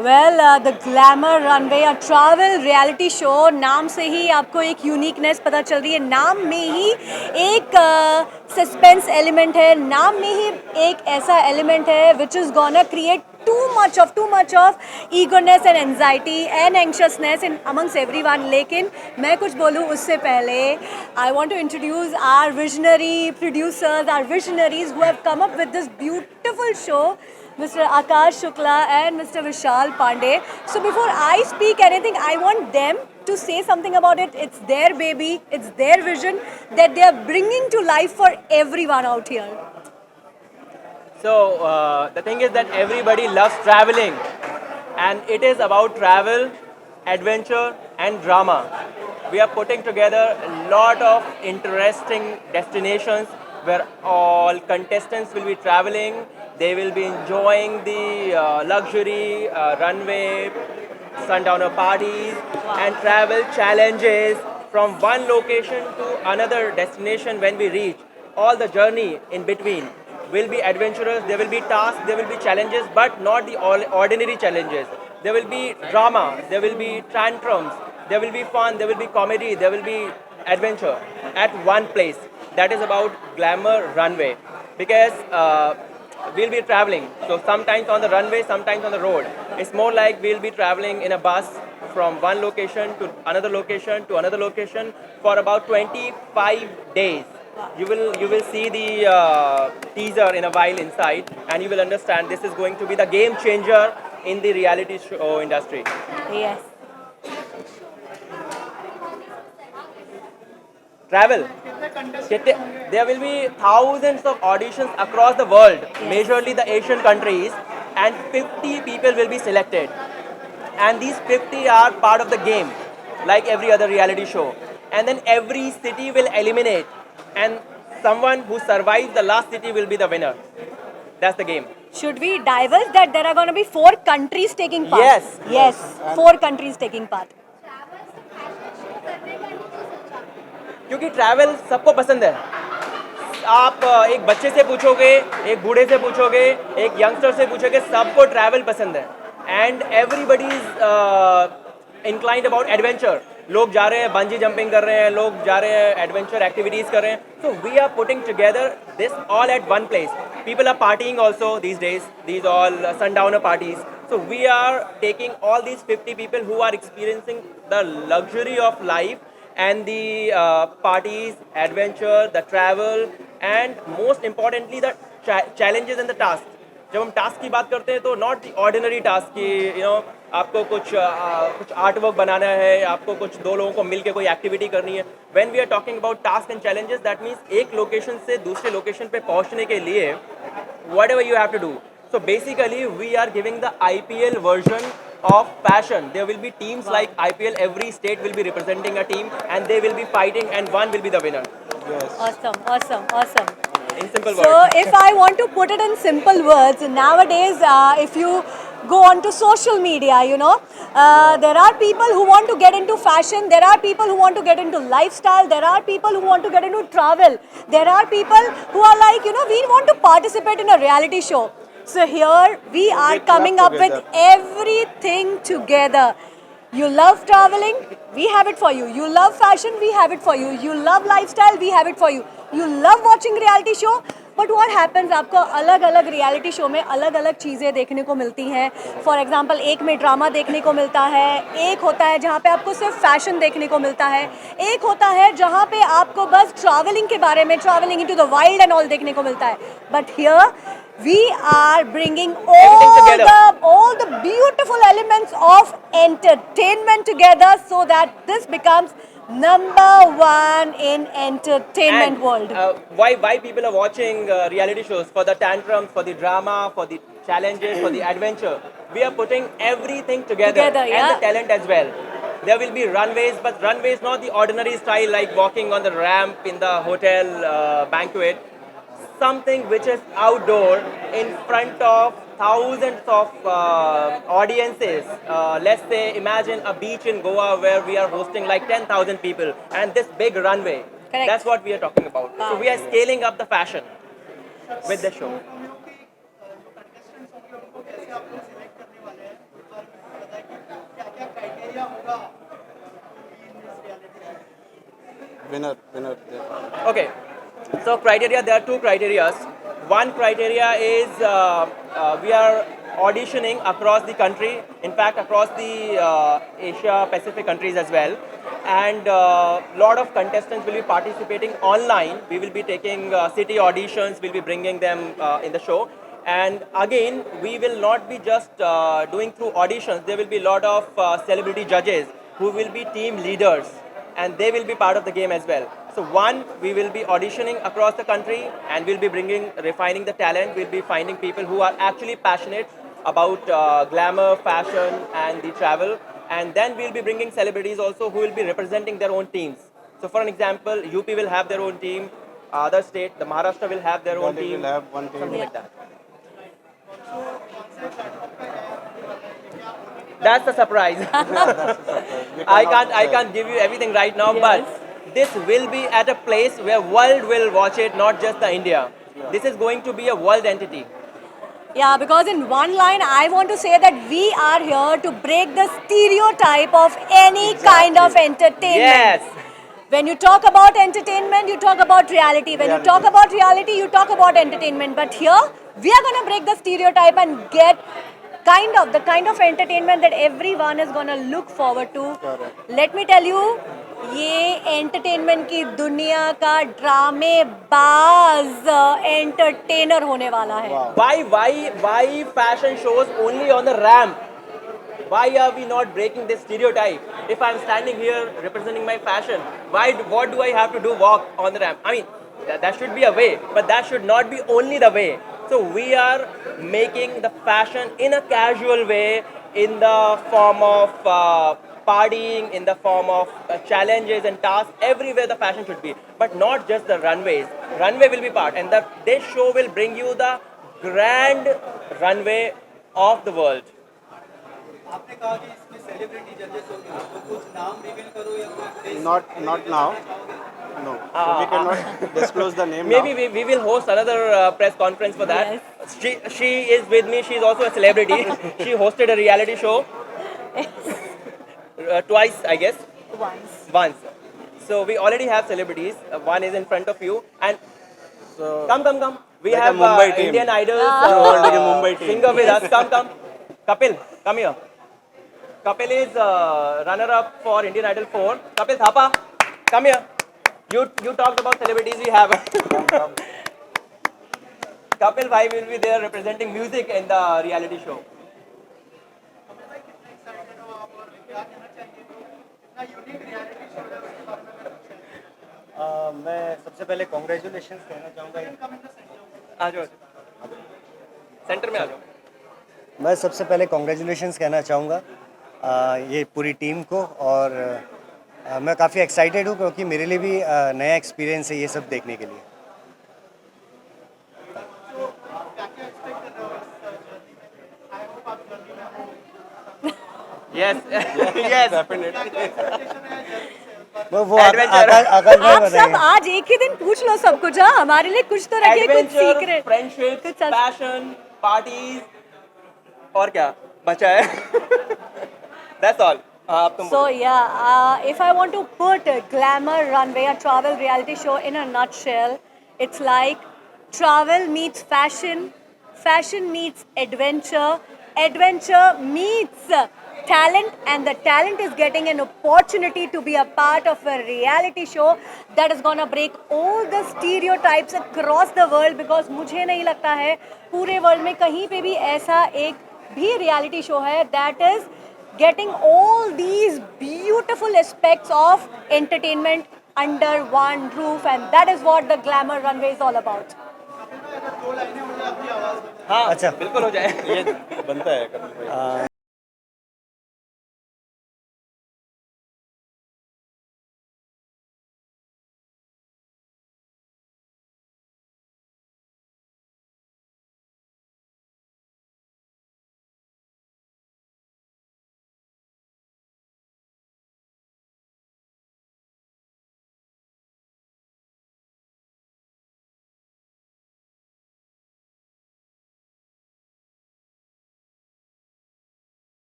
Well the glamour runway या travel reality show, नाम से ही आपको एक यूनिकनेस पता चल रही है, नाम में ही एक सस्पेंस एलिमेंट है, नाम में ही एक ऐसा एलिमेंट है which is gonna create too much of eagerness and anxiety and anxiousness in amongst everyone. लेकिन मैं कुछ बोलूँ उससे पहले I want to introduce our visionary producers, our visionaries who have come up with this beautiful show, Mr. Akash Shukla and Mr. Vishal Pandey. So before I speak anything, I want them to say something about it. It's their baby, it's their vision that they are bringing to life for everyone out here. So the thing is that everybody loves traveling, and it is about travel, adventure, and drama. We are putting together a lot of interesting destinations where all contestants will be traveling. They will be enjoying the luxury runway, sundowner parties, and travel challenges from one location to another destination when we reach. All the journey in between will be adventurous, there will be tasks, there will be challenges, but not the ordinary challenges. There will be drama, there will be tantrums, there will be fun, there will be comedy, there will be adventure at one place. That is about Glamour Runway. Because we'll be traveling. So sometimes on the runway, sometimes on the road. It's more like we'll be traveling in a bus from one location to another location to another location for about 25 days. You will see the teaser in a while inside, and you will understand this is going to be the game changer in the reality show industry. Yes. Travel. There will be thousands of auditions across the world, majorly the Asian countries, and 50 people will be selected. And these 50 are part of the game, like every other reality show. And then every city will eliminate, and someone who survives the last city will be the winner. That's the game. Should we divulge that there are going to be 4 countries taking part? Yes. Yes, 4 countries taking part. क्योंकि travel सबको पसंद है. आप एक बच्चे से पूछोगे, एक बूढ़े से पूछोगे, एक यंगस्टर से पूछोगे, सबको ट्रैवल पसंद है. And everybody is inclined about adventure. लोग जा रहे हैं, बंजी जंपिंग कर रहे हैं, लोग जा रहे हैं, एडवेंचर एक्टिविटीज कर रहे हैं. So we are putting together this all at one place. People are partying also these days, these all sundowner parties. So we are taking all these 50 people who are experiencing the luxury of life and the parties, adventure, the travel, and most importantly the challenges and the tasks. जब हम task की बात करते हैं तो not the ordinary task की आपको कुछ आर्ट वर्क बनाना है, आपको कुछ दो लोगों को मिलकर कोई एक्टिविटी करनी है. When we are talking about task and challenges, that means एक लोकेशन से दूसरे लोकेशन पे पहुंचने के लिए whatever you have to do. So basically we are giving the IPL version of fashion. There will be teams like IPL, every state will be representing a team and they will be fighting and one will be the winner. Awesome. In simple So words. if I want to put it in simple words, nowadays if you go on to social media, there are people who want to get into fashion, there are people who want to get into lifestyle, there are people who want to get into travel, there are people who are like, we want to participate in a reality show. So here we are coming up with everything together. You love traveling, we have it for you. You love fashion, we have it for you. You love lifestyle, we have it for you. You love watching reality show, but what happens, आपको अलग अलग reality show में अलग अलग चीज़ें देखने को मिलती हैं. फॉर एग्जांपल एक में ड्रामा देखने को मिलता है, एक होता है जहाँ पे आपको सिर्फ फैशन देखने को मिलता है, एक होता है जहाँ पे आपको बस ट्रैवलिंग के बारे में, travelling into the wild and all देखने को मिलता है. But here we are bringing all the beautiful elements of entertainment together so that this becomes #1 in entertainment And, world. Why people are watching reality shows? For the tantrums, for the drama, for the challenges, for the adventure. We are putting everything together Yeah. and the talent as well. There will be runways, but runways not the ordinary style like walking on the ramp in the hotel banquet. Something which is outdoor in front of thousands of audiences. Let's say, imagine a beach in Goa where we are hosting like 10,000 people and this big runway. Correct. That's what we are talking about. So we are scaling up the fashion with the show. winner. Okay. So criteria, there are two criteria. One criteria is we are auditioning across the country, in fact across the Asia Pacific countries as well. And lot of contestants will be participating online. We will be taking city auditions, we'll be bringing them in the show. And again, we will not be just doing through auditions. There will be a lot of celebrity judges who will be team leaders, and they will be part of the game as well. So one, we will be auditioning across the country and we'll be refining the talent. We'll be finding people who are actually passionate about glamour, fashion and the travel. And then we'll be bringing celebrities also who will be representing their own teams. So for an example, UP will have their own team, other state, the Maharashtra will have their own Delhi team, will have one team. something like that. That's the surprise. We I cannot can't give you everything right now, Yes. but this will be at a place where world will watch it, not just the India. This is going to be a world entity. Yeah, because in one line, I want to say that we are here to break the stereotype of any kind of entertainment. Yes. When you talk about entertainment, you talk about reality. When you talk about reality, you talk about entertainment. But here, we are going to break the stereotype and get the kind of entertainment that everyone is going to look forward to. Correct. Let me tell you, ये entertainment की दुनिया का ड्रामेबाज entertainer होने वाला है. Wow. Why fashion shows only on the ramp? Why are we not breaking this stereotype? If I'm standing here representing my fashion, what do I have to do? Walk on the ramp? I mean, that should be a way, but that should not be only the way. So we are making the fashion in a casual way, in the form of partying, in the form of challenges and tasks. Everywhere the fashion should be, but not just the runways. Runway will be part, and this show will bring you the grand runway of the world. आपने कहा कि इसमें celebrity जजेस होंगे तो कुछ नाम reveal करो या कोई face Not now. No. So we cannot disclose the name Maybe now. we will host another press conference for that. Yes. She is with me. She's also a celebrity. She hosted a reality show twice, I guess, Once. once. So we already have celebrities. One is in front of you, and So come. We Like a have Mumbai team. Indian Idols. You're holding a Mumbai team. Singer with us. Come. Kapil, come here. Kapil is runner-up for Indian Idol 4. Kapil Thapa, come here. You talked about celebrities we have. Kapil Bhai will be there representing music in the reality show. मैं सबसे पहले congratulations कहना चाहूँगा आ जाओ. Centre में आ जाओ. मैं सबसे पहले कॉन्ग्रेचुलेशंस कहना चाहूँगा ये पूरी टीम को और मैं काफ़ी एक्साइटेड हूँ क्योंकि मेरे लिए भी नया एक्सपीरियंस है ये सब देखने के लिए. Yes. Yes. वो Adventure. आकाश भाई आप सब बताइए. आज एक ही दिन पूछ लो सब कुछ. हाँ, हमारे लिए कुछ तो रखिए, कुछ Adventure, सीक्रेट. friendships, कुछ passion, parties. और क्या बचा है? That's all. हाँ, आप तुम So yeah, if I want to put a glamour runway, a travel reality show in a nutshell, it's like travel meets fashion, fashion meets adventure, adventure meets talent, and the talent is getting an opportunity to be a part of a reality show that is gonna break all the stereotypes across the world. Because मुझे नहीं लगता है पूरे world में कहीं पे भी ऐसा एक भी reality show है that is getting all these beautiful aspects of entertainment under one roof, and that is what the glamour runway is all about. हाँ, अच्छा. बिल्कुल हो जाए. ये बनता है कभी भाई.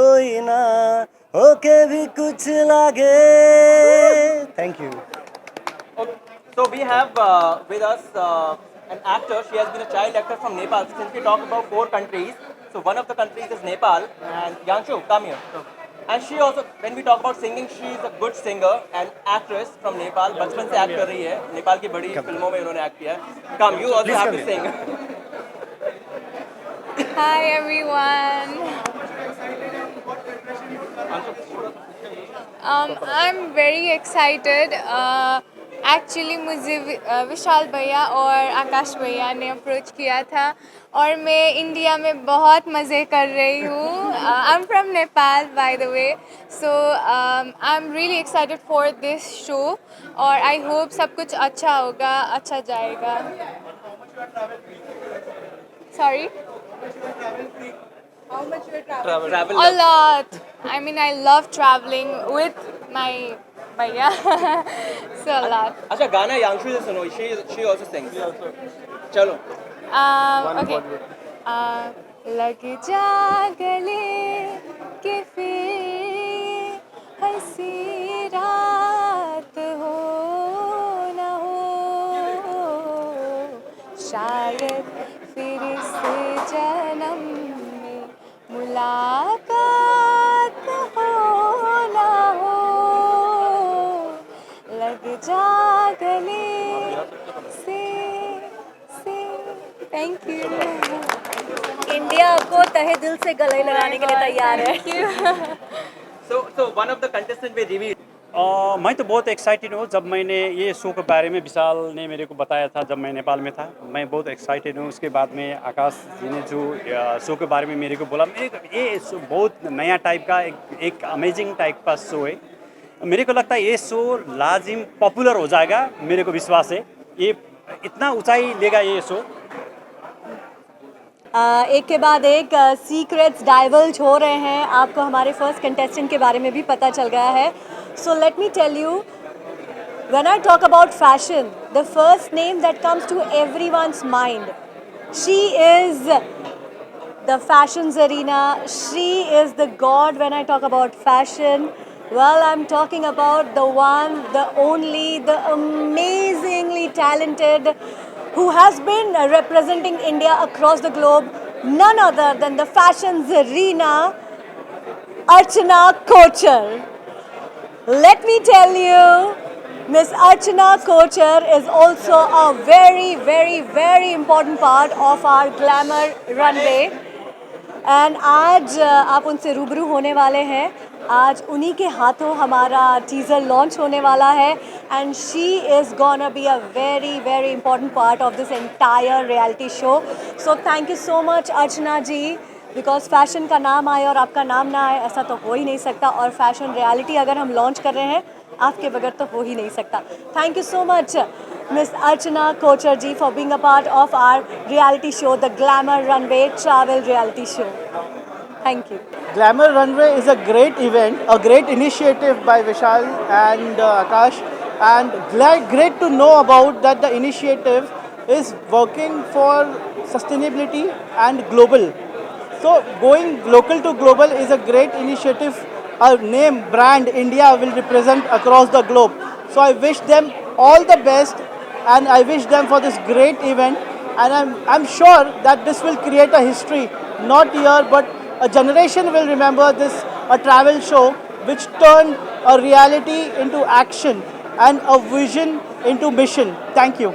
कोई ना होके भी कुछ लागे. Thank you. So we have with us an actor. She has been a child actor from Nepal. Since we talk about 4 countries, so one of the countries is Nepal. And Yangshu, come here. And she also, when we talk about singing, she is a good singer and actress from Nepal. बचपन से act कर रही है. नेपाल की बड़ी फिल्मों में उन्होंने act किया है. Come, you also have to sing. Hi everyone. I'm very excited. Actually मुझे विशाल भैया और आकाश भैया ने अप्रोच किया था और मैं इंडिया में बहुत मज़े कर रही हूँ. I am from Nepal by the way, so I am really excited for this show और आई होप सब कुछ अच्छा होगा, अच्छा जाएगा. Sorry, Travel. a lot. I mean, I love traveling with my bhaiya. So a lot. अच्छा गाना यांशु से सुनो. She also sings. चलो. Okay. लग जा गले के फिर हंसी रात हो न हो, शायद फिर इस जन्म में मुलाकात हो न हो. लग जा गले से. Thank you. इंडिया आपको तहे दिल से गले लगाने के लिए तैयार है. So one of the contestants will reveal. मैं तो बहुत एक्साइटेड हूँ. जब मैंने ये शो के बारे में विशाल ने मेरे को बताया था जब मैं नेपाल में था, मैं बहुत एक्साइटेड हूँ. उसके बाद में आकाश जी ने जो शो के बारे में मेरे को बोला, ये शो बहुत नया टाइप का एक अमेजिंग टाइप का शो है. मेरे को लगता है ये शो लाजिम पॉपुलर हो जाएगा. मेरे को विश्वास है ये इतना ऊंचाई लेगा ये शो. एक के बाद एक सीक्रेट्स डाइवल्ज हो रहे हैं. आपको हमारे फर्स्ट कंटेस्टेंट के बारे में भी पता चल गया है. So let me tell you, when I talk about fashion, the first name that comes to everyone's mind, she is the fashion Zarina. She is the god when I talk about fashion. Well, I'm talking about the one, the only, the amazingly talented, who has been representing India across the globe. None other than the fashion Zarina, Archana Kochar. Let me tell you, Miss Archana Kochar is also a very, very, very important part of our glamour runway. And आज आप उनसे रूबरू होने वाले हैं. आज उन्हीं के हाथों हमारा टीज़र लॉन्च होने वाला है and she is gonna be a very very important part of this entire reality show. So thank you so much Archana ji, because fashion का नाम आए और आपका नाम ना आए ऐसा तो हो ही नहीं सकता. और फैशन रियलिटी अगर हम लॉन्च कर रहे हैं आपके बगैर तो हो ही नहीं सकता. Thank you so much Miss Archana Kochar ji for being a part of our reality show, the Glamour Runway Travel Reality Show. Thank you. Glamour Runway is a great event, a great initiative by Vishal and Akash, and great to know about that the initiative is working for sustainability and global. So going local to global is a great initiative. A name, brand, India will represent across the globe. So I wish them all the best. And I wish them for this great event, and I'm sure that this will create a history, not here but a generation will remember this, a travel show which turned a reality into action and a vision into mission. Thank you.